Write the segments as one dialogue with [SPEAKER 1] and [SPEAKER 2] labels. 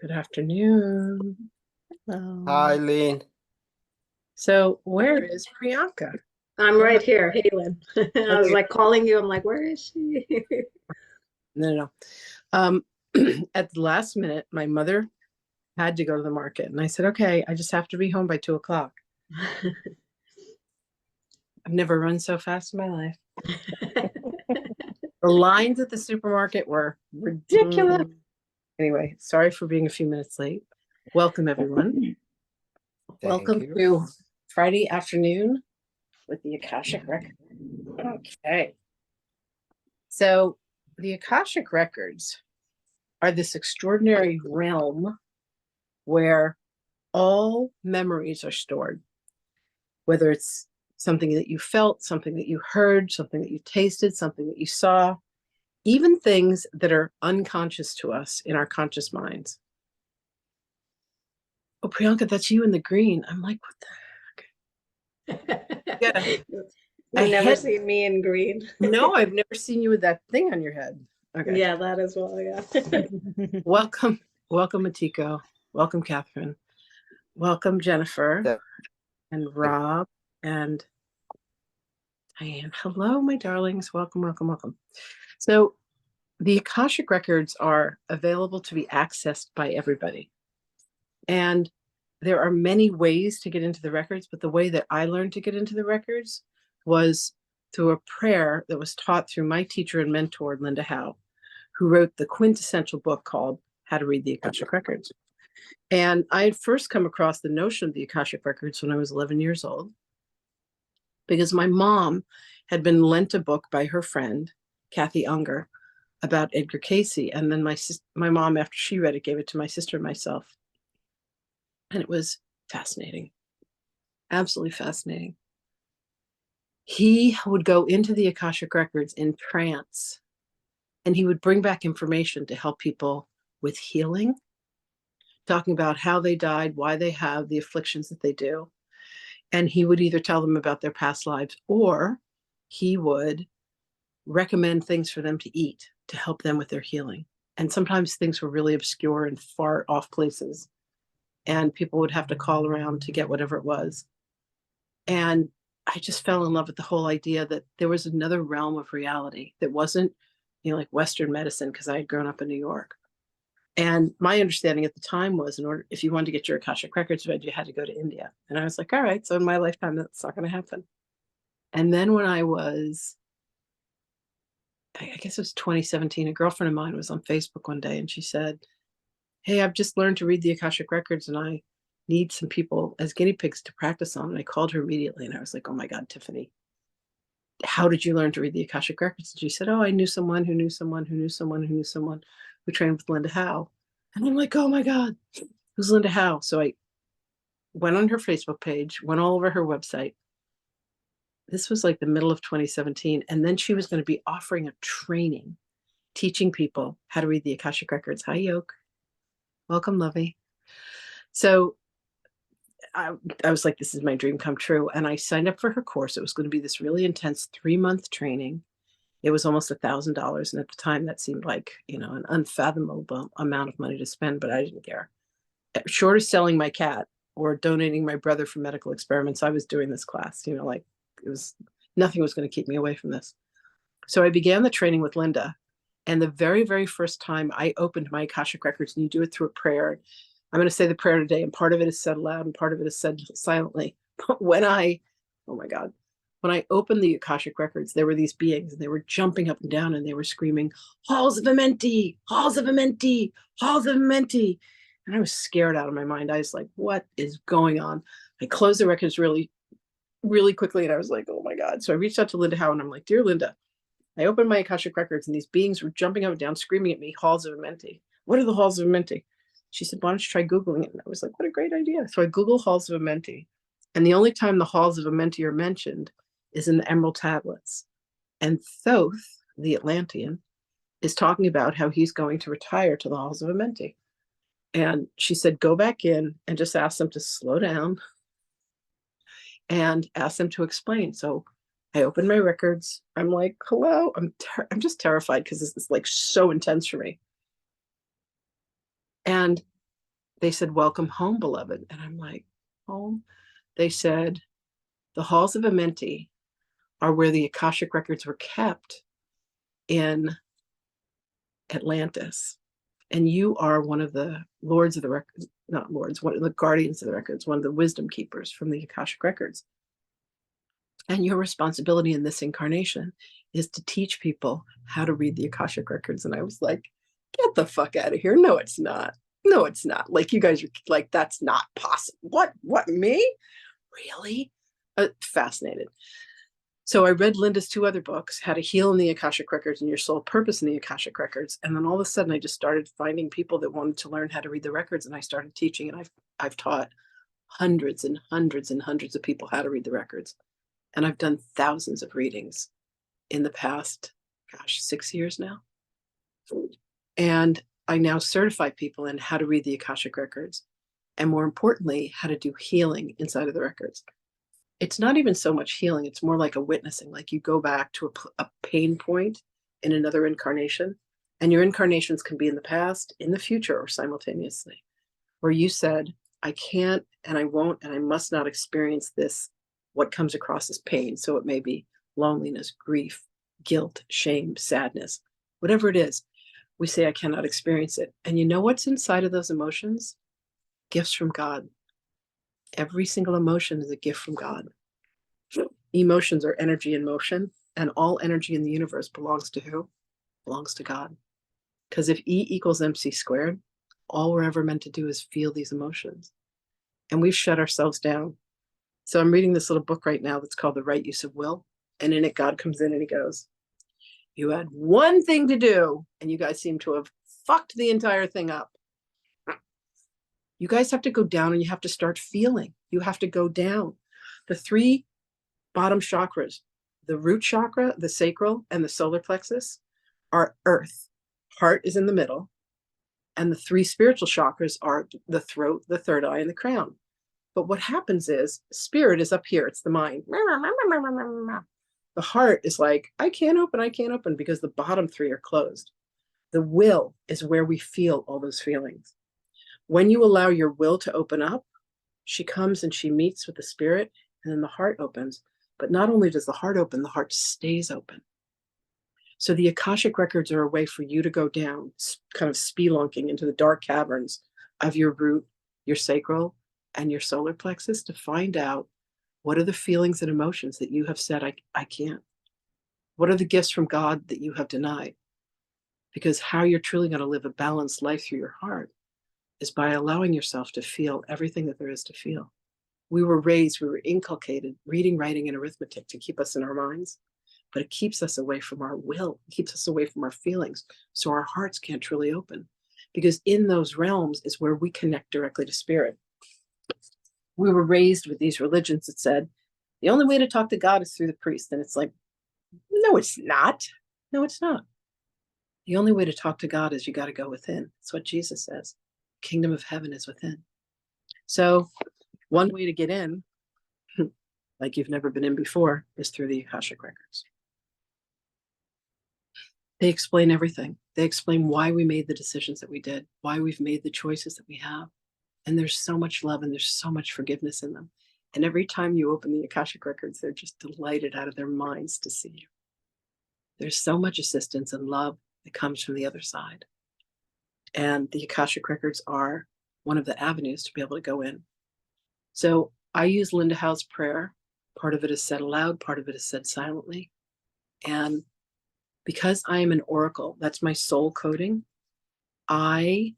[SPEAKER 1] Good afternoon.
[SPEAKER 2] Hi,
[SPEAKER 1] Hello.
[SPEAKER 2] Lynn.
[SPEAKER 1] So where is Priyanka?
[SPEAKER 3] I'm
[SPEAKER 1] Hold on.
[SPEAKER 3] right here, Halen. I was
[SPEAKER 1] Okay.
[SPEAKER 3] like calling you. I'm like, where is she?
[SPEAKER 1] No, no, no. At the last minute, my mother had to go to the market. And I said, okay, I just have to be home by 2 o'clock. I've never run so fast in my life. The lines at the supermarket were ridiculous.
[SPEAKER 3] Mm.
[SPEAKER 1] Anyway, sorry for being a few minutes late. Welcome, everyone.
[SPEAKER 2] Thank
[SPEAKER 1] Welcome
[SPEAKER 2] you.
[SPEAKER 1] to Friday afternoon with the Akashic Record. Okay. So the Akashic Records are this extraordinary realm where all memories are stored, whether it's something that you felt, something that you heard, something that you tasted, something that you saw, even things that are unconscious to us in our conscious minds. Oh, Priyanka, that's you in the green. I'm like, what the heck? Yeah, a
[SPEAKER 3] You've never
[SPEAKER 1] head.
[SPEAKER 3] seen me in green.
[SPEAKER 1] No, I've never seen you with that thing on your head. Okay.
[SPEAKER 3] Yeah, that as well. Yeah.
[SPEAKER 1] Welcome. Welcome, Matiko. Welcome, Catherine. Welcome, Jennifer
[SPEAKER 2] Thank
[SPEAKER 1] and
[SPEAKER 2] you.
[SPEAKER 1] Rob and Diane. Hello, my darlings. Welcome, welcome, welcome. So the Akashic records are available to be accessed by everybody. And there are many ways to get into the records, but the way that I learned to get into the records was through a prayer that was taught through my teacher and mentor, Linda Howe, who wrote the quintessential book called How to Read the Akashic Records. And I had first come across the notion of the Akashic Records when I was 11 years old, because my mom had been lent a book by her friend, Kathy Unger, about Edgar Casey. And then my mom, after she read it, gave it to my sister and myself. And it was fascinating, absolutely fascinating. He would go into the Akashic Records in trance, and he would bring back information to help people with healing, talking about how they died, why they have the afflictions that they do. And he would either tell them about their past lives, or he would recommend things for them to eat to help them with their healing. And sometimes things were really obscure and far off places, and people would have to call around to get whatever it was. And I just fell in love with the whole idea that there was another realm of reality that wasn't, like Western medicine, because I had grown up in New York. And my understanding at the time was, in order, if you wanted to get your Akashic Records read, you had to go to India. And I was like, all right, so in my lifetime, that's not going to happen. And then when I guess it was 2017, a girlfriend of mine was on Facebook one day and she said, hey, I've just learned to read the Akashic Records and I need some people as guinea pigs to practice on. And I called her immediately and I was like, oh my God, Tiffany, how did you learn to read the Akashic Records? And she said, oh, I knew someone who knew someone who knew someone who knew someone who trained with Linda Howe. And I'm like, oh my God, who's Linda Howe? So I went on her Facebook page, went all over her website. This was like the middle of 2017. And then she was going to be offering a training, teaching people how to read the Akashic Records. Hi, Yoke. Welcome, Lovey. So I was like, this is my dream come true. And I signed up for her course. It was going to be this really intense 3-month training. It was almost $1,000. And at the time, that seemed like, an unfathomable amount of money to spend, but I didn't care. Short of selling my cat or donating my brother for medical experiments, I was doing this class, like it was nothing was going to keep me away from this. So I began the training with Linda. And the very, very first time I opened my Akashic Records, and you do it through a prayer. I'm going to say the prayer today, and part of it is said aloud and part of it is said silently. But oh my God, when I opened the Akashic Records, there were these beings and they were jumping up and down and they were screaming, halls of Amenti, halls of Amenti, halls of Amenti. And I was scared out of my mind. I was like, what is going on? I closed the records really, really quickly and I was like, oh my God. So I reached out to Linda Howe and I'm like, dear Linda, I opened my Akashic Records and these beings were jumping up and down, screaming at me, halls of Amenti. What are the halls of Amenti? She said, why don't you try Googling it? And I was like, what a great idea. So I Googled halls of Amenti. And the only time the halls of Amenti are mentioned is in the Emerald Tablets. And Thoth, the Atlantean, is talking about how he's going to retire to the halls of Amenti. And she said, go back in and just ask them to slow down and ask them to explain. So I opened my records. I'm like, hello. I'm just terrified because this is like so intense for me. And they said, welcome home, beloved. And I'm like, home? They said, the halls of Amenti are where the Akashic records were kept in Atlantis. And you are one of the lords of the records, not lords, one of the guardians of the records, one of the wisdom keepers from the Akashic records. And your responsibility in this incarnation is to teach people how to read the Akashic records. And I was like, get the fuck out of here. No, it's not. No, it's not. Like, you guys are like, that's not possible. What, me? Really? Fascinated. So I read Linda's 2 other books, How to Heal in the Akashic Records and Your Soul Purpose in the Akashic Records. And then all of a sudden I just started finding people that wanted to learn how to read the records, and I started teaching, and I've taught hundreds and hundreds and hundreds of people how to read the records. And I've done thousands of readings in the past, 6 years now. And I now certify people in how to read the Akashic records, and more importantly, how to do healing inside of the records. It's not even so much healing, it's more like a witnessing. Like, you go back to a pain point in another incarnation, and your incarnations can be in the past, in the future, or simultaneously, where you said, I can't and I won't and I must not experience this, what comes across as pain. So it may be loneliness, grief, guilt, shame, sadness, whatever it is. We say, I cannot experience it. And you know what's inside of those emotions? Gifts from God. Every single emotion is a gift from God. Emotions are energy in motion, and all energy in the universe belongs to who? Belongs to God. Because if E equals MC squared, all we're ever meant to do is feel these emotions. And we've shut ourselves down. So I'm reading this little book right now that's called The Right Use of Will. And in it, God comes in and he goes, you had one thing to do, and you guys seem to have fucked the entire thing up. You guys have to go down and you have to start feeling. You have to go down. The 3 bottom chakras, the root chakra, the sacral, and the solar plexus, are earth. Heart is in the middle. And the 3 spiritual chakras are the throat, the third eye, and the crown. But what happens is, spirit is up here. It's the mind. The heart is like, I can't open, because the bottom 3 are closed. The will is where we feel all those feelings. When you allow your will to open up, she comes and she meets with the spirit, and then the heart opens. But not only does the heart open, the heart stays open. So the Akashic records are a way for you to go down, kind of spelunking into the dark caverns of your root, your sacral, and your solar plexus, to find out, what are the feelings and emotions that you have said, I can't? What are the gifts from God that you have denied? Because how you're truly going to live a balanced life through your heart is by allowing yourself to feel everything that there is to feel. We were inculcated reading, writing, and arithmetic to keep us in our minds, but it keeps us away from our will. It keeps us away from our feelings. So our hearts can't truly open, because in those realms is where we connect directly to spirit. We were raised with these religions that said, the only way to talk to God is through the priest. And it's like, no, it's not. No, it's not. The only way to talk to God is you got to go within. That's what Jesus says. Kingdom of heaven is within. So one way to get in, like you've never been in before, is through the Akashic records. They explain everything. They explain why we made the decisions that we did, why we've made the choices that we have. And there's so much love and there's so much forgiveness in them. And every time you open the Akashic records, they're just delighted out of their minds to see you. There's so much assistance and love that comes from the other side. And the Akashic records are one of the avenues to be able to go in. So I use Linda Howe's prayer. Part of it is said aloud, part of it is said silently. And because I am an oracle, that's my soul coding, I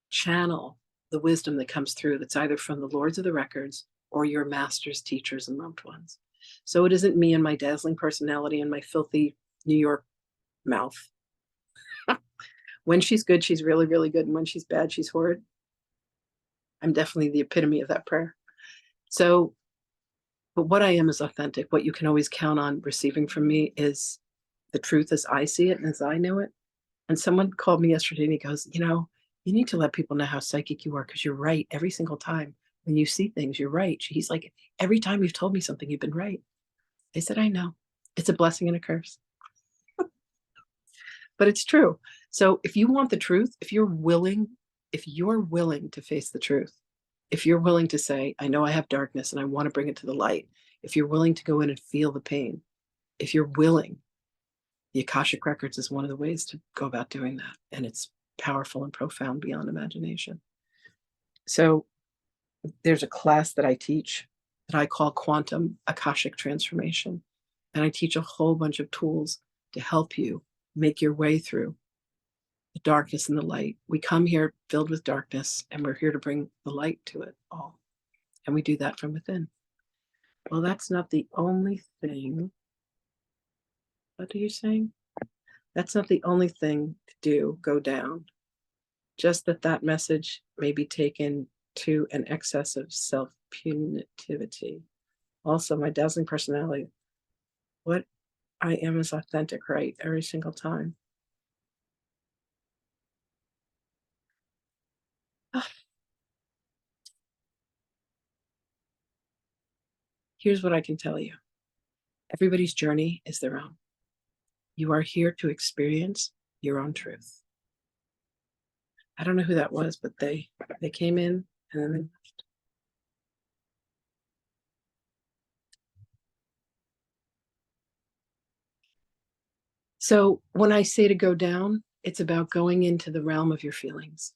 [SPEAKER 1] channel the wisdom that comes through, that's either from the lords of the records or your masters, teachers, and loved ones. So it isn't me and my dazzling personality and my filthy New York mouth. When she's good, she's really, really good. And when she's bad, she's horrid. I'm definitely the epitome of that prayer. So, but what I am is authentic. What you can always count on receiving from me is the truth as I see it and as I know it. And someone called me yesterday and he goes, you need to let people know how psychic you are, because you're right every single time. When you see things, you're right. He's like, every time you've told me something, you've been right. I said, I know. It's a blessing and a curse. But it's true. So if you want the truth, if you're willing if you're willing to face the truth, if you're willing to say, I know I have darkness and I want to bring it to the light, if you're willing to go in and feel the pain, if you're willing, the Akashic Records is one of the ways to go about doing that. And it's powerful and profound beyond imagination. So there's a class that I teach that I call Quantum Akashic Transformation. And I teach a whole bunch of tools to help you make your way through the darkness and the light. We come here filled with darkness, and we're here to bring the light to it all. And we do that from within. Well, that's not the only thing. What are you saying? That's not the only thing to do, go down. Just that message may be taken to an excess of self-punitivity. Also, my dazzling personality. What I am is authentic, right? Every single time. Here's what I can tell you. Everybody's journey is their own. You are here to experience your own truth. I don't know who that was, but they came in and then they left. So when I say to go down, it's about going into the realm of your feelings.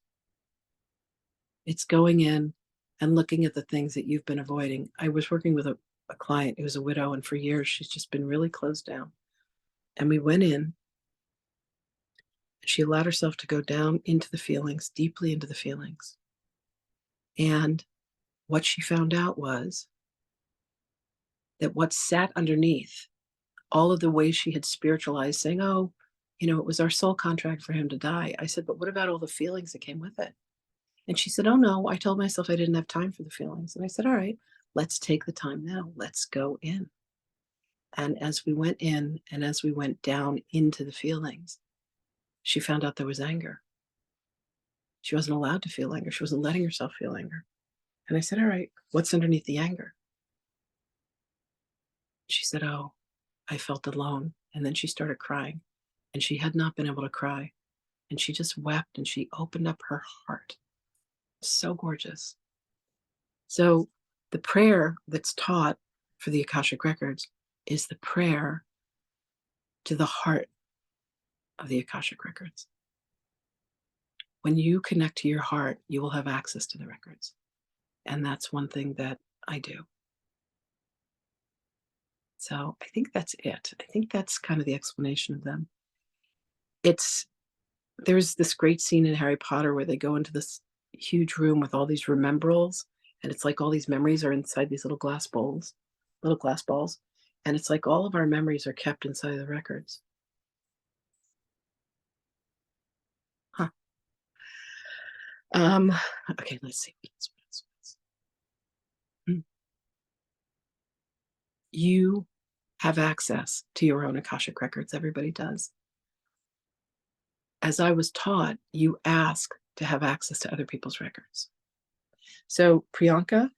[SPEAKER 1] It's going in and looking at the things that you've been avoiding. I was working with a client who was a widow, and for years she's just been really closed down. And we went in, and she allowed herself to go down into the feelings, deeply into the feelings. And what she found out was that what sat underneath all of the ways she had spiritualized, saying, oh, it was our soul contract for him to die. I said, but what about all the feelings that came with it? And she said, oh, no, I told myself I didn't have time for the feelings. And I said, all right, let's take the time now. Let's go in. And as we went in and as we went down into the feelings, she found out there was anger. She wasn't allowed to feel anger. She wasn't letting herself feel anger. And I said, all right, what's underneath the anger? She said, oh, I felt alone. And then she started crying. And she had not been able to cry. And she just wept and she opened up her heart. So gorgeous. So the prayer that's taught for the Akashic Records is the prayer to the heart of the Akashic Records. When you connect to your heart, you will have access to the records. And that's one thing that I do. So I think that's it. I think that's kind of the explanation of them. There's this great scene in Harry Potter where they go into this huge room with all these remembrals, and it's like all these memories are inside these little glass balls. And it's like all of our memories are kept inside of the records. Huh. Okay, let's see. You have access to your own Akashic records. Everybody does. As I was taught, you ask to have access to other people's records. So Priyanka,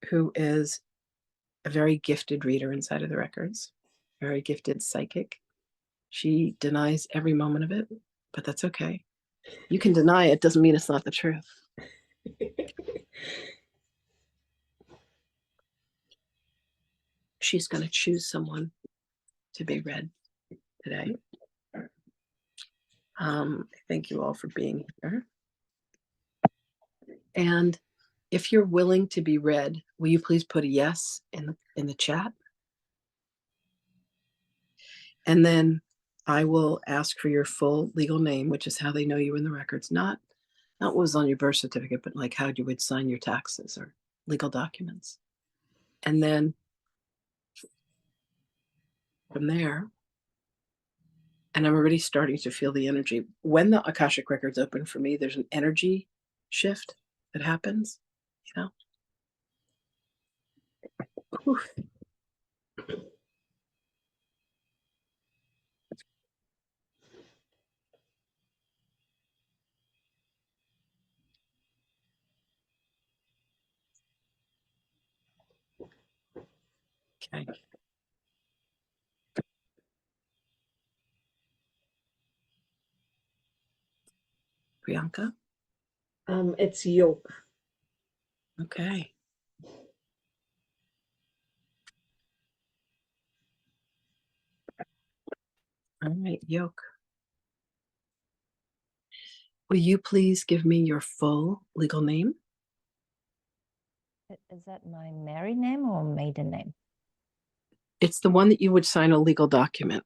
[SPEAKER 1] who is a very gifted reader inside of the records, very gifted psychic, she denies every moment of it, but that's okay. You can deny it, doesn't mean it's not the truth. She's going to choose someone to be read today. Thank you all for being here. And if you're willing to be read, will you please put a yes in the chat? And then I will ask for your full legal name, which is how they know you in the records, not what was on your birth certificate, but like how you would sign your taxes or legal documents. And then from there, and I'm already starting to feel the energy. When the Akashic records open for me, there's an energy shift that happens, you know? Oof. Okay. Priyanka,
[SPEAKER 3] It's yolk.
[SPEAKER 1] Okay. All right, yoke. Will you please give me your full legal name?
[SPEAKER 2] Is that my married name or maiden name?
[SPEAKER 1] It's the one that you would sign a legal document.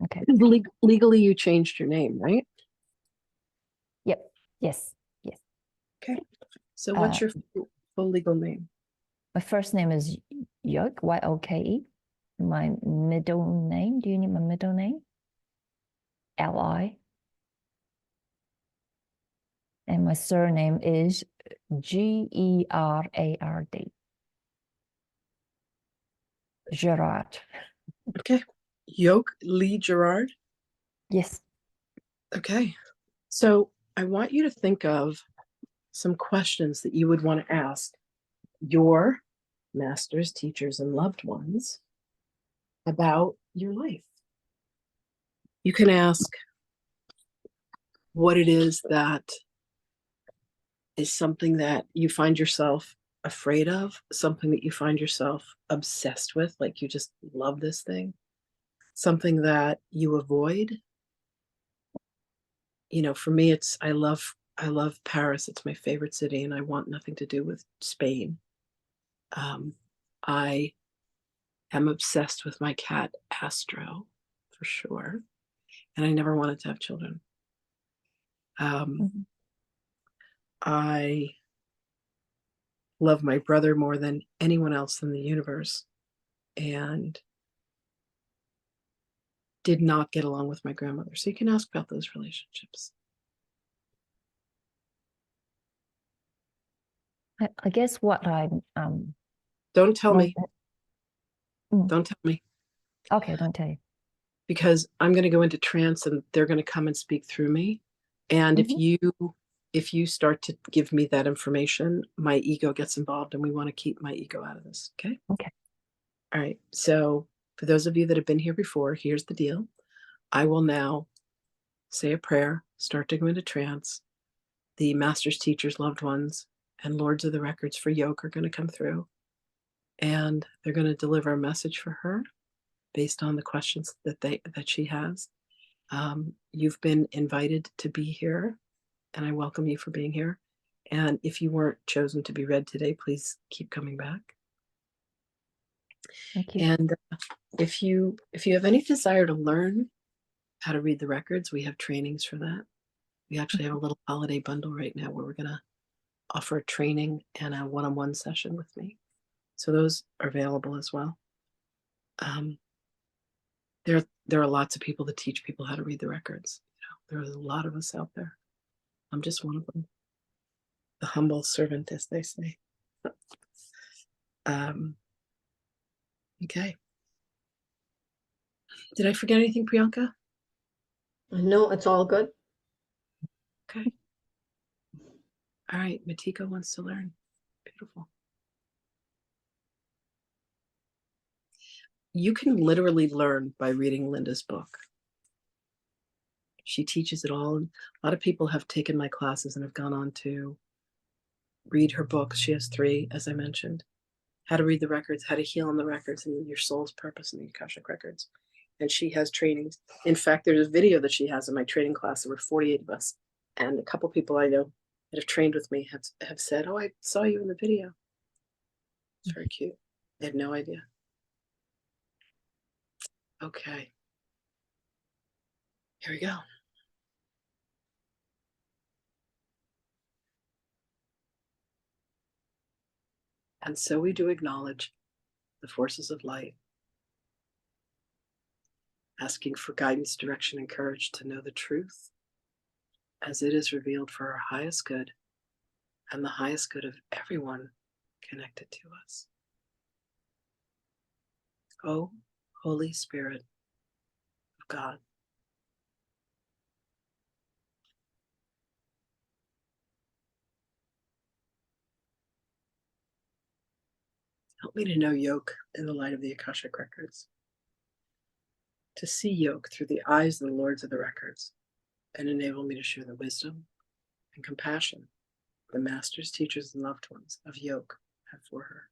[SPEAKER 2] Okay.
[SPEAKER 1] Legally, you changed your name, right?
[SPEAKER 2] Yep. Yes. Yes.
[SPEAKER 1] Okay. So what's your full legal name?
[SPEAKER 2] My first name is Yoke, Y-O-K-E. My middle name, do you need my middle name? L-I. And my surname is G-E-R-A-R-D. Gerard.
[SPEAKER 1] Okay. Yoke Lee Gerard.
[SPEAKER 2] Yes.
[SPEAKER 1] Okay. So I want you to think of some questions that you would want to ask your masters, teachers, and loved ones about your life. You can ask what it is that is something that you find yourself afraid of, something that you find yourself obsessed with, like you just love this thing, something that you avoid. You know, for me, it's I love Paris. It's my favorite city, and I want nothing to do with Spain. I am obsessed with my cat Astro, for sure, and I never wanted to have children. I love my brother more than anyone else in the universe, and did not get along with my grandmother. So you can ask about those relationships.
[SPEAKER 2] I guess what I
[SPEAKER 1] Don't tell me.
[SPEAKER 2] Mm.
[SPEAKER 1] Don't tell me.
[SPEAKER 2] Okay, don't tell you.
[SPEAKER 1] Because I'm going to go into trance and they're going to come and speak through me. And if you start to give me that information, my ego gets involved, and we want to keep my ego out of this. Okay.
[SPEAKER 2] Okay.
[SPEAKER 1] All right. So for those of you that have been here before, here's the deal. I will now say a prayer, start to go into trance. The masters, teachers, loved ones, and lords of the records for yoke are going to come through, and they're going to deliver a message for her based on the questions that she has. You've been invited to be here, and I welcome you for being here. And if you weren't chosen to be read today, please keep coming back.
[SPEAKER 2] Thank you.
[SPEAKER 1] And if you have any desire to learn how to read the records, we have trainings for that. We actually have a little holiday bundle right now where we're going to offer a training and a one-on-one session with me. So those are available as well. There are lots of people that teach people how to read the records. You know, there's a lot of us out there. I'm just one of them. The humble servant, as they say. Okay. Did I forget anything, Priyanka?
[SPEAKER 3] No, it's all good.
[SPEAKER 1] Okay. All right. Matika wants to learn. Beautiful. You can literally learn by reading Linda's book. She teaches it all. And a lot of people have taken my classes and have gone on to read her books. She has 3, as I mentioned. How to read the records, how to heal in the records, and your soul's purpose in the Akashic records. And she has trainings. In fact, there's a video that she has in my training class. There were 48 of us. And a couple people I know that have trained with me have said, "Oh, I saw you in the video." It's very cute. I had no idea. Okay. Here we go. And so we do acknowledge the forces of light, asking for guidance, direction, and courage to know the truth as it is revealed for our highest good and the highest good of everyone connected to us. Oh, Holy Spirit of God, help me to know yoke in the light of the Akashic records, to see yoke through the eyes of the lords of the records, and enable me to share the wisdom and compassion the masters, teachers, and loved ones of yoga have for her.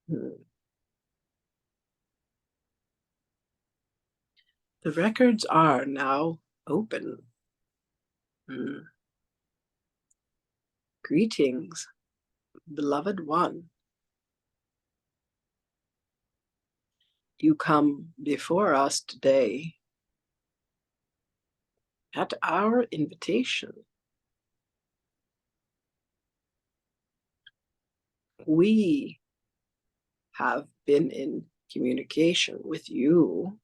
[SPEAKER 1] Hmm. The records are now open. Greetings, beloved one. You come before us today at our invitation. We have been in communication with you,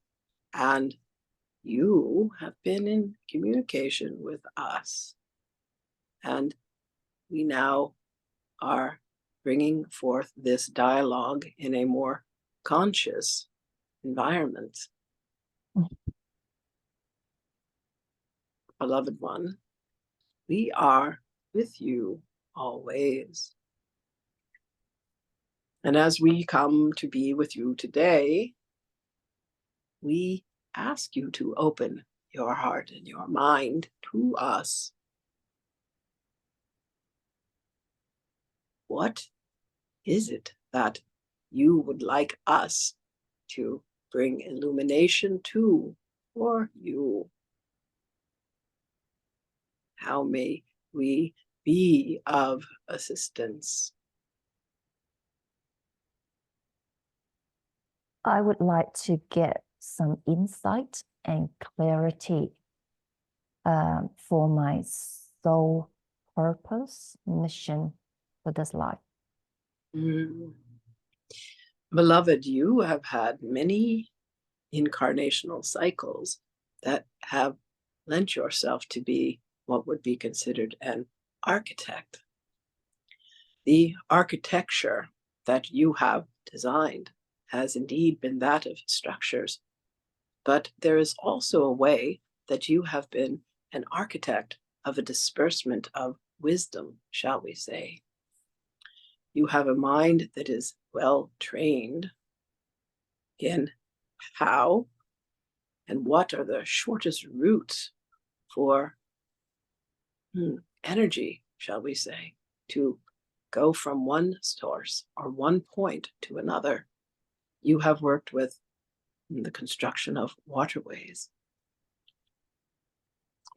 [SPEAKER 1] and you have been in communication with us. And we now are bringing forth this dialogue in a more conscious environment. Beloved one, we are with you always. And as we come to be with you today, we ask you to open your heart and your mind to us. What is it that you would like us to bring illumination to for you? How may we be of assistance?
[SPEAKER 2] I would like to get some insight and clarity for my soul purpose, mission for this life.
[SPEAKER 1] Beloved, you have had many incarnational cycles that have lent yourself to be what would be considered an architect. The architecture that you have designed has indeed been that of structures, but there is also a way that you have been an architect of a disbursement of wisdom, shall we say. You have a mind that is well trained in how and what are the shortest routes for energy, shall we say, to go from one source or one point to another. You have worked with the construction of waterways.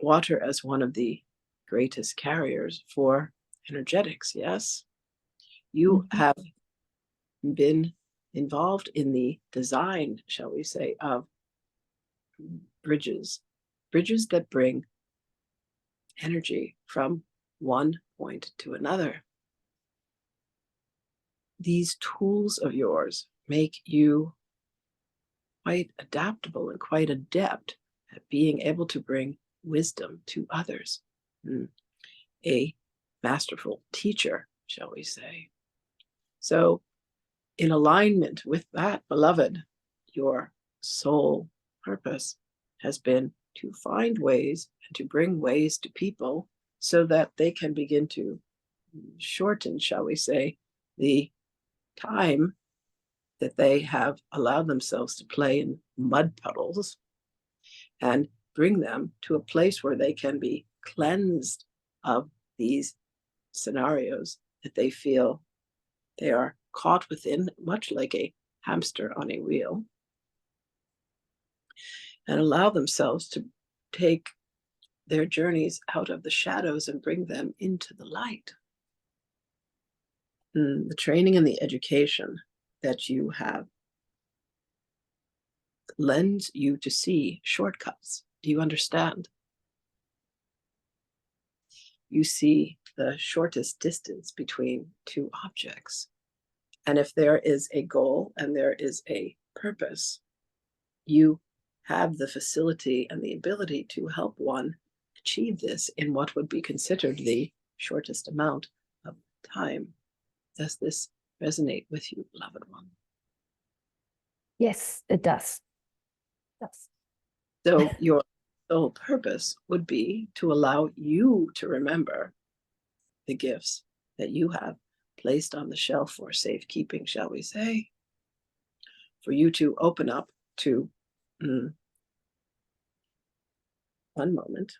[SPEAKER 1] Water as one of the greatest carriers for energetics, yes? You have been involved in the design, shall we say, of bridges that bring energy from one point to another. These tools of yours make you quite adaptable and quite adept at being able to bring wisdom to others. A masterful teacher, shall we say. So, in alignment with that, beloved, your soul purpose has been to find ways and to bring ways to people so that they can begin to shorten, shall we say, the time that they have allowed themselves to play in mud puddles and bring them to a place where they can be cleansed of these scenarios that they feel they are caught within, much like a hamster on a wheel, and allow themselves to take their journeys out of the shadows and bring them into the light. The training and the education that you have lends you to see shortcuts. Do you understand? You see the shortest distance between two objects. And if there is a goal and there is a purpose, you have the facility and the ability to help one achieve this in what would be considered the shortest amount of time. Does this resonate with you, beloved one?
[SPEAKER 2] Yes, it does.
[SPEAKER 1] So your sole purpose would be to allow you to remember the gifts that you have placed on the shelf for safekeeping, shall we say, for you to open up to one moment.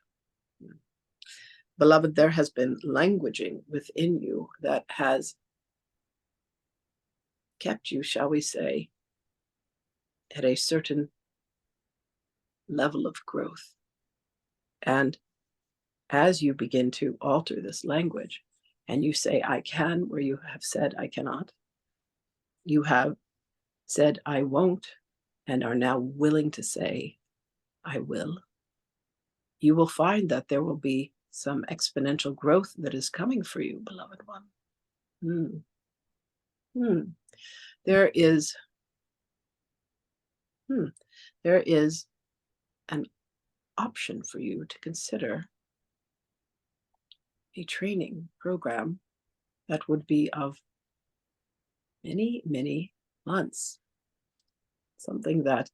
[SPEAKER 1] Beloved, there has been languaging within you that has kept you, shall we say, at a certain level of growth. And as you begin to alter this language and you say, I can, where you have said, I cannot, you have said, I won't, and are now willing to say, I will, you will find that there will be some exponential growth that is coming for you, beloved one. There is an option for you to consider a training program that would be of many, many months. Something that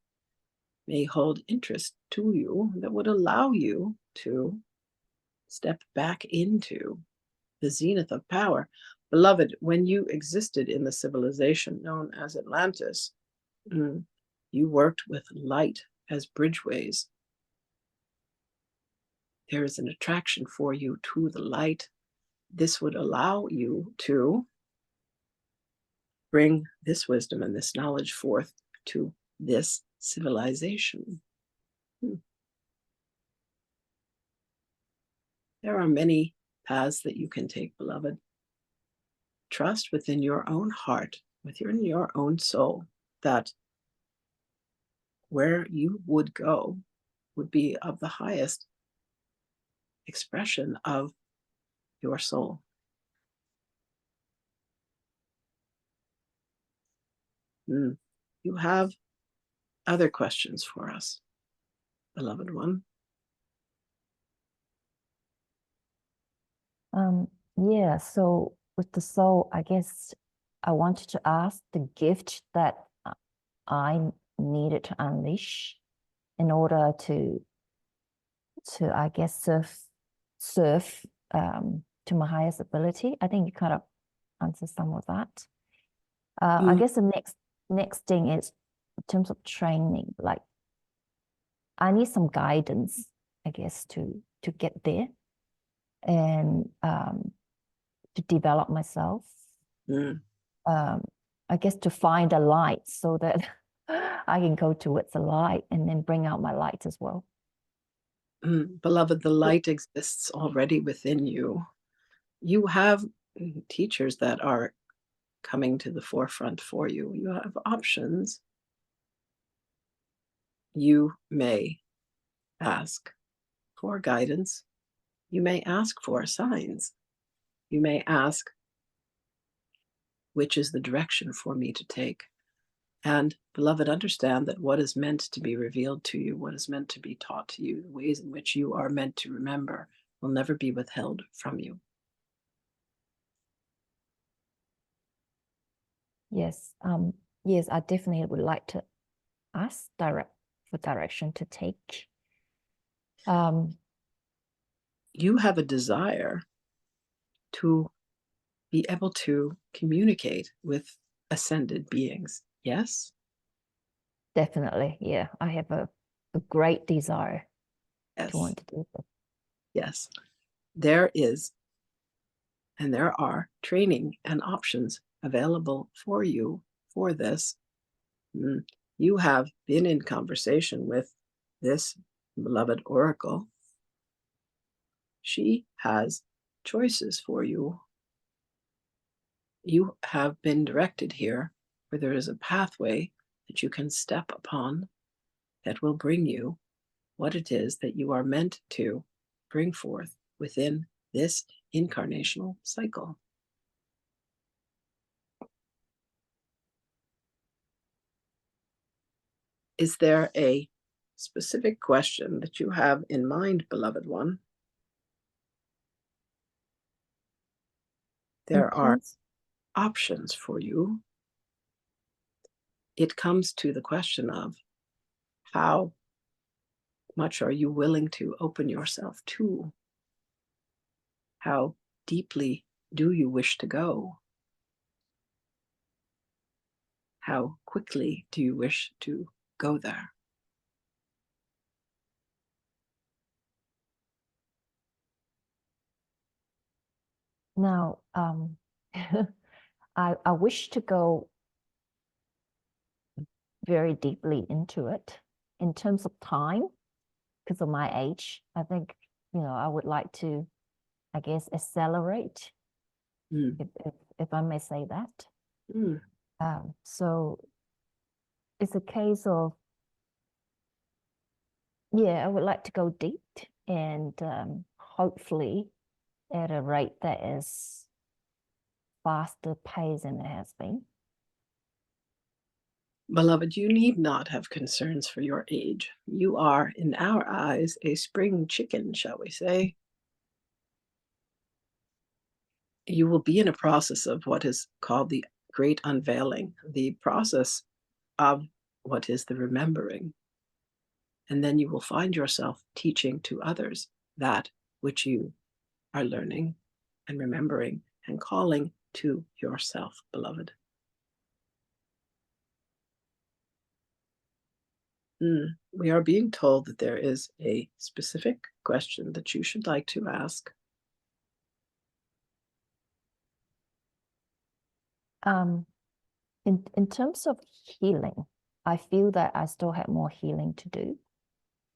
[SPEAKER 1] may hold interest to you that would allow you to step back into the zenith of power. Beloved, when you existed in the civilization known as Atlantis, you worked with light as bridgeways. There is an attraction for you to the light. This would allow you to bring this wisdom and this knowledge forth to this civilization. There are many paths that you can take, beloved. Trust within your own heart, within your own soul, that where you would go would be of the highest expression of your soul. You have other questions for us, beloved one?
[SPEAKER 2] Yeah, so with the soul, I guess I wanted to ask the gift that I needed to unleash in order to I guess serve to my highest ability. I think you kind of answered some of that. I guess the next thing is in terms of training, like I need some guidance, I guess, to get there and to develop myself. I guess to find a light so that I can go towards the light and then bring out my light as well.
[SPEAKER 1] Beloved, the light exists already within you. You have teachers that are coming to the forefront for you. You have options. You may ask for guidance. You may ask for signs. You may ask, which is the direction for me to take? And beloved, understand that what is meant to be revealed to you, what is meant to be taught to you, the ways in which you are meant to remember will never be withheld from you.
[SPEAKER 2] Yes, yes, I definitely would like to ask for direction to take.
[SPEAKER 1] You have a desire to be able to communicate with ascended beings, yes?
[SPEAKER 2] Definitely, yeah. I have a great desire
[SPEAKER 1] Yes.
[SPEAKER 2] to want to do this.
[SPEAKER 1] Yes. There is, and there are training and options available for you for this. You have been in conversation with this beloved oracle. She has choices for you. You have been directed here where there is a pathway that you can step upon that will bring you what it is that you are meant to bring forth within this incarnational cycle. Is there a specific question that you have in mind, beloved one, there are
[SPEAKER 2] terms-
[SPEAKER 1] options for you. It comes to the question of how much are you willing to open yourself to? How deeply do you wish to go? How quickly do you wish to go there?
[SPEAKER 2] Now, I wish to go very deeply into it in terms of time, because of my age. I think, I would like to, I guess, accelerate,
[SPEAKER 1] Mm.
[SPEAKER 2] if I may say that.
[SPEAKER 1] Mm.
[SPEAKER 2] So it's a case of, yeah, I would like to go deep and hopefully at a rate that is faster paced than it has been.
[SPEAKER 1] Beloved, you need not have concerns for your age. You are, in our eyes, a spring chicken, shall we say. You will be in a process of what is called the great unveiling, the process of what is the remembering. And then you will find yourself teaching to others that which you are learning and remembering and calling to yourself, beloved. We are being told that there is a specific question that you should like to ask.
[SPEAKER 2] In terms of healing, I feel that I still have more healing to do.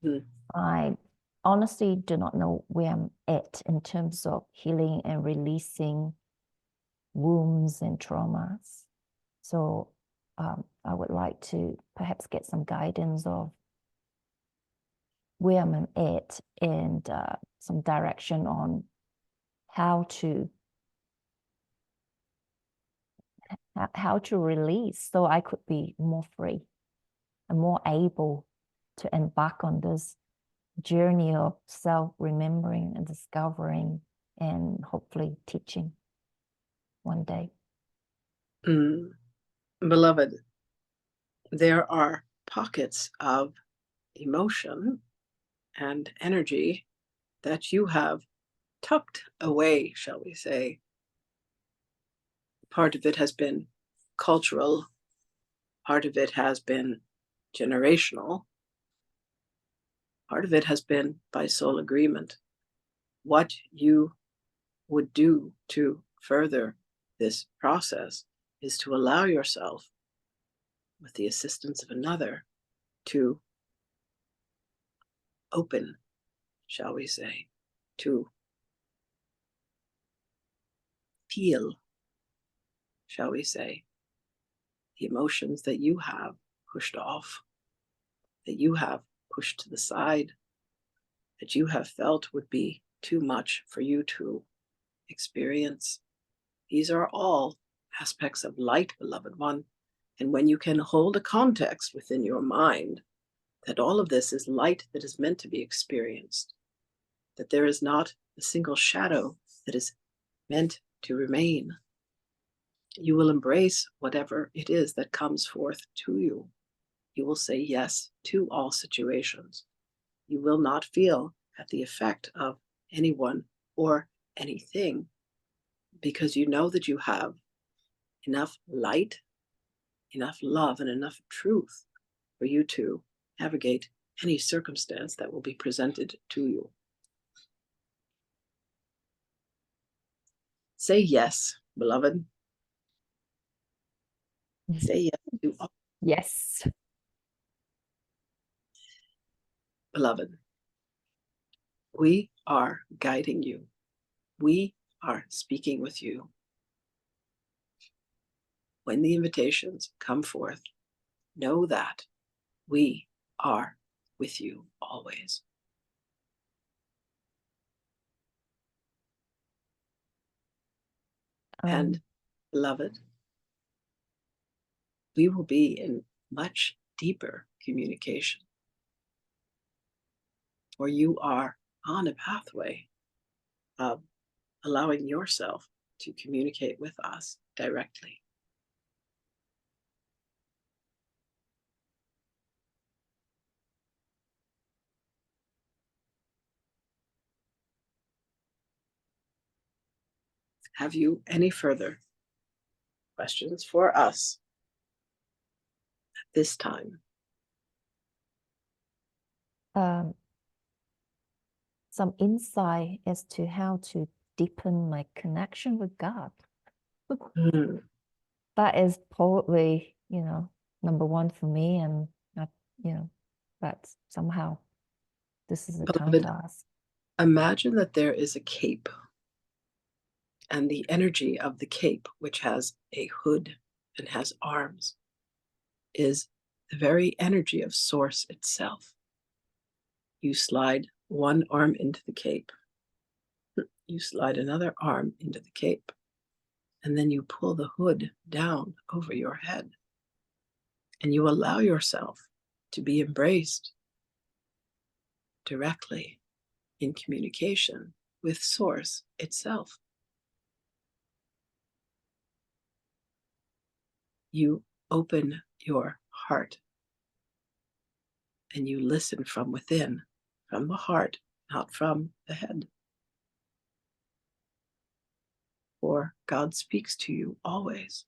[SPEAKER 1] Mm.
[SPEAKER 2] I honestly do not know where I'm at in terms of healing and releasing wounds and traumas. So I would like to perhaps get some guidance of where I'm at and some direction on how to release so I could be more free and more able to embark on this journey of self-remembering and discovering and hopefully teaching one day.
[SPEAKER 1] Beloved, there are pockets of emotion and energy that you have tucked away, shall we say. Part of it has been cultural, part of it has been generational, part of it has been by soul agreement. What you would do to further this process is to allow yourself, with the assistance of another, to open, shall we say, to feel, shall we say, the emotions that you have pushed off, that you have pushed to the side, that you have felt would be too much for you to experience. These are all aspects of light, beloved one. And when you can hold a context within your mind that all of this is light that is meant to be experienced, that there is not a single shadow that is meant to remain, you will embrace whatever it is that comes forth to you. You will say yes to all situations. You will not feel at the effect of anyone or anything, because you know that you have enough light, enough love, and enough truth for you to navigate any circumstance that will be presented to you. Say yes, beloved. Say yes to all,
[SPEAKER 2] Yes.
[SPEAKER 1] beloved. We are guiding you. We are speaking with you. When the invitations come forth, know that we are with you always. And beloved, we will be in much deeper communication or you are on a pathway of allowing yourself to communicate with us directly. Have you any further questions for us at this time?
[SPEAKER 2] Some insight as to how to deepen my connection with God.
[SPEAKER 1] Mm.
[SPEAKER 2] That is probably, number one for me, and not, but somehow this is the time
[SPEAKER 1] Beloved,
[SPEAKER 2] to ask.
[SPEAKER 1] imagine that there is a cape, and the energy of the cape, which has a hood and has arms, is the very energy of Source itself. You slide one arm into the cape, you slide another arm into the cape, and then you pull the hood down over your head, and you allow yourself to be embraced directly in communication with Source itself. You open your heart and you listen from within, from the heart, not from the head. For God speaks to you always.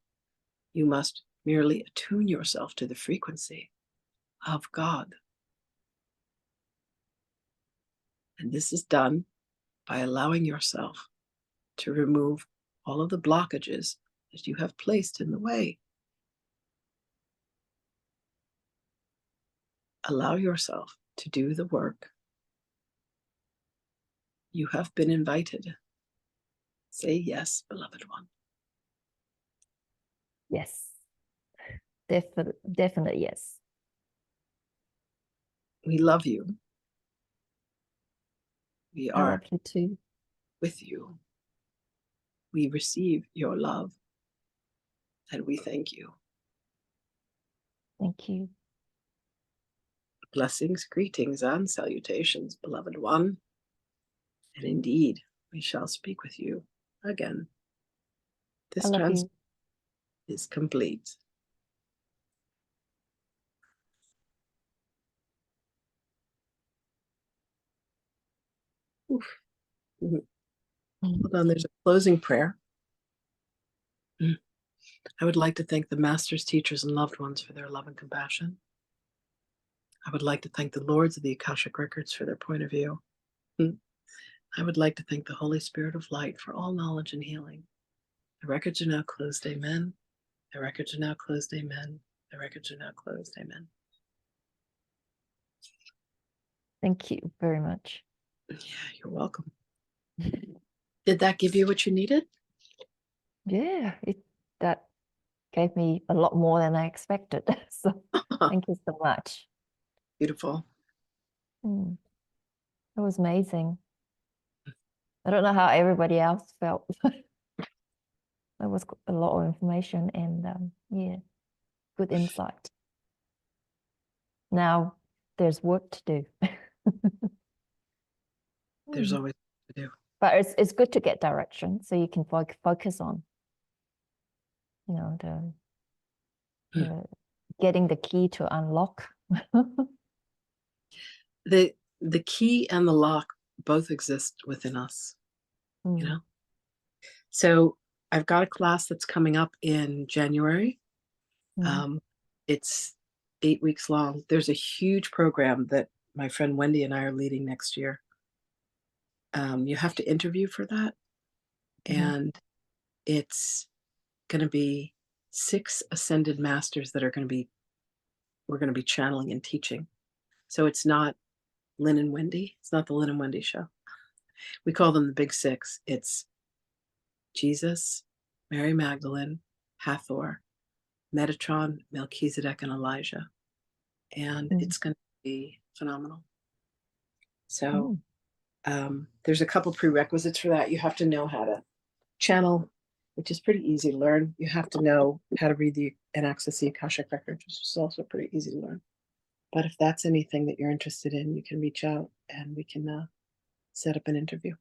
[SPEAKER 1] You must merely attune yourself to the frequency of God. And this is done by allowing yourself to remove all of the blockages that you have placed in the way. Allow yourself to do the work. You have been invited. Say yes, beloved one.
[SPEAKER 2] Yes, definitely yes.
[SPEAKER 1] We love you. We
[SPEAKER 2] I
[SPEAKER 1] are
[SPEAKER 2] love you too.
[SPEAKER 1] with you. We receive your love and we thank you.
[SPEAKER 2] Thank you.
[SPEAKER 1] Blessings, greetings, and salutations, beloved one. And indeed, we shall speak with you again. This
[SPEAKER 2] I love
[SPEAKER 1] trance
[SPEAKER 2] you.
[SPEAKER 1] is complete. Oof. Mhm. Hold on, there's a closing prayer. I would like to thank the masters, teachers, and loved ones for their love and compassion. I would like to thank the lords of the Akashic records for their point of view. I would like to thank the Holy Spirit of light for all knowledge and healing. The records are now closed, amen. The records are now closed, amen. The records are now closed, amen.
[SPEAKER 2] Thank you very much.
[SPEAKER 1] Yeah, you're welcome. Did that give you what you needed?
[SPEAKER 2] Yeah, that gave me a lot more than I expected. So thank you so much.
[SPEAKER 1] Beautiful.
[SPEAKER 2] It was amazing. I don't know how everybody else felt. There was a lot of information and yeah, good insight. Now there's work to do.
[SPEAKER 1] There's always to do.
[SPEAKER 2] But it's good to get direction so you can focus on, the getting the key to unlock.
[SPEAKER 1] The key and the lock both exist within us, you know? So I've got a class that's coming up in January. It's 8 weeks long. There's a huge program that my friend Wendy and I are leading next year. You have to interview for that. And it's going to be 6 ascended masters that we're going to be channeling and teaching. So it's not Lynn and Wendy. It's not the Lynn and Wendy show. We call them the Big Six. It's Jesus, Mary Magdalene, Hathor, Metatron, Melchizedek, and Elijah. And it's going to be phenomenal. So there's a couple prerequisites for that. You have to know how to channel, which is pretty easy to learn. You have to know how to read and access the Akashic records, which is also pretty easy to learn. But if that's anything that you're interested in, you can reach out and we can set up an interview.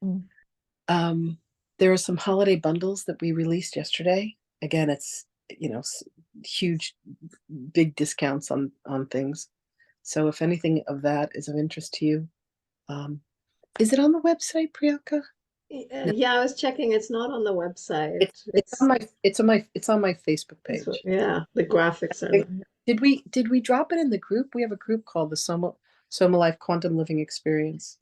[SPEAKER 2] Mm.
[SPEAKER 1] There are some holiday bundles that we released yesterday. Again, it's, you know, huge, big discounts on things. So if anything of that is of interest to you, is it on the website, Priyanka?
[SPEAKER 3] Yeah, I was checking. It's not on the website.
[SPEAKER 1] It's on my Facebook page.
[SPEAKER 3] Yeah, the graphics are there.
[SPEAKER 1] Did we drop it in the group? We have a group called the Soma Life Quantum Living Experience.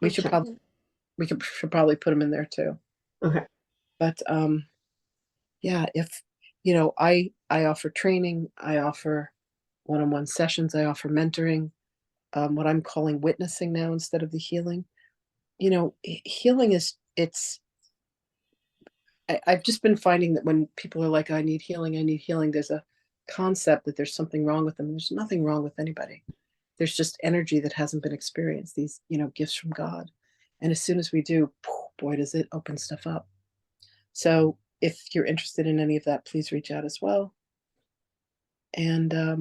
[SPEAKER 1] We should probably put them in there too.
[SPEAKER 3] Okay.
[SPEAKER 1] But yeah, if you know, I offer training, I offer one-on-one sessions, I offer mentoring, what I'm calling witnessing now instead of the healing. You know, healing is I've just been finding that when people are like, I need healing, there's a concept that there's something wrong with them. There's nothing wrong with anybody. There's just energy that hasn't been experienced, these, you know, gifts from God. And as soon as we do, boy, does it open stuff up. So if you're interested in any of that, please reach out as well. And I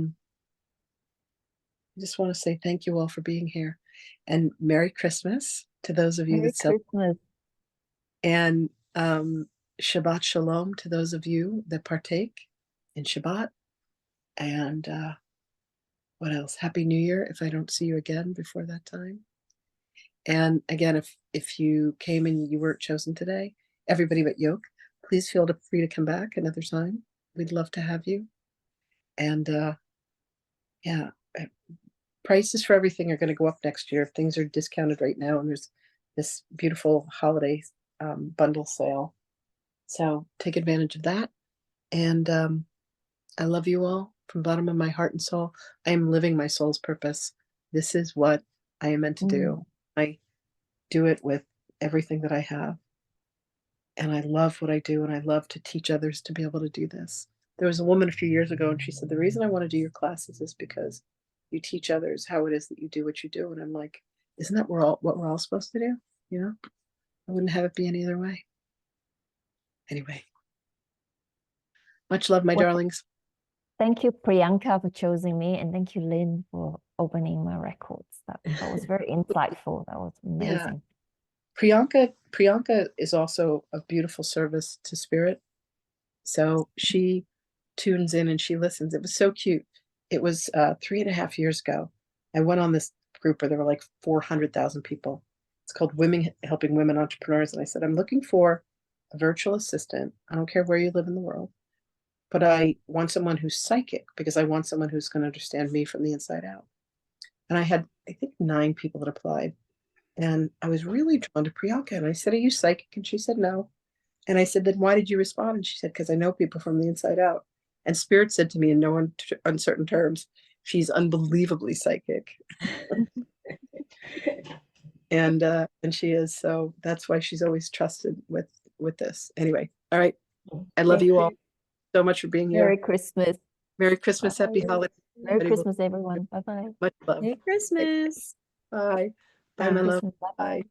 [SPEAKER 1] just want to say thank you all for being here. And Merry Christmas to those of you
[SPEAKER 2] Merry
[SPEAKER 1] that celebrate.
[SPEAKER 2] Christmas.
[SPEAKER 1] And Shabbat Shalom to those of you that partake in Shabbat. And what else? Happy New Year if I don't see you again before that time. And again, if you came and you weren't chosen today, everybody but Yoke, please feel free to come back another time. We'd love to have you. And yeah, prices for everything are going to go up next year. Things are discounted right now, and there's this beautiful holiday bundle sale. So take advantage of that. And I love you all from the bottom of my heart and soul. I am living my soul's purpose. This is what I am meant to do. I do it with everything that I have. And I love what I do, and I love to teach others to be able to do this. There was a woman a few years ago, and she said, the reason I want to do your classes is because you teach others how it is that you do what you do. And I'm like, isn't that what we're all supposed to do? You know, I wouldn't have it be any other way. Anyway, much love, my darlings.
[SPEAKER 2] Thank you, Priyanka, for choosing me, and thank you, Lynn, for opening my records. That was very insightful. That was amazing.
[SPEAKER 1] Yeah. Priyanka is also a beautiful service to spirit. So she tunes in and she listens. It was so cute. It was 3.5 years ago. I went on this group where there were like 400,000 people. It's called Women Helping Women Entrepreneurs. And I said, I'm looking for a virtual assistant. I don't care where you live in the world, but I want someone who's psychic because I want someone who's going to understand me from the inside out. And I had, I think, 9 people that applied. And I was really drawn to Priyanka. And I said, are you psychic? And she said, no. And I said, then why did you respond? And she said, because I know people from the inside out. And Spirit said to me in no uncertain terms, she's unbelievably psychic. and she is. So that's why she's always trusted with this. Anyway, all right. I love you all so much for being here.
[SPEAKER 2] Merry Christmas.
[SPEAKER 1] Merry Christmas. Happy holidays.
[SPEAKER 2] Merry Christmas, everyone. Bye-bye.
[SPEAKER 1] Much love.
[SPEAKER 4] Merry Christmas.
[SPEAKER 1] Bye. Bye,
[SPEAKER 2] Merry
[SPEAKER 1] my love.
[SPEAKER 2] Christmas.
[SPEAKER 1] Bye.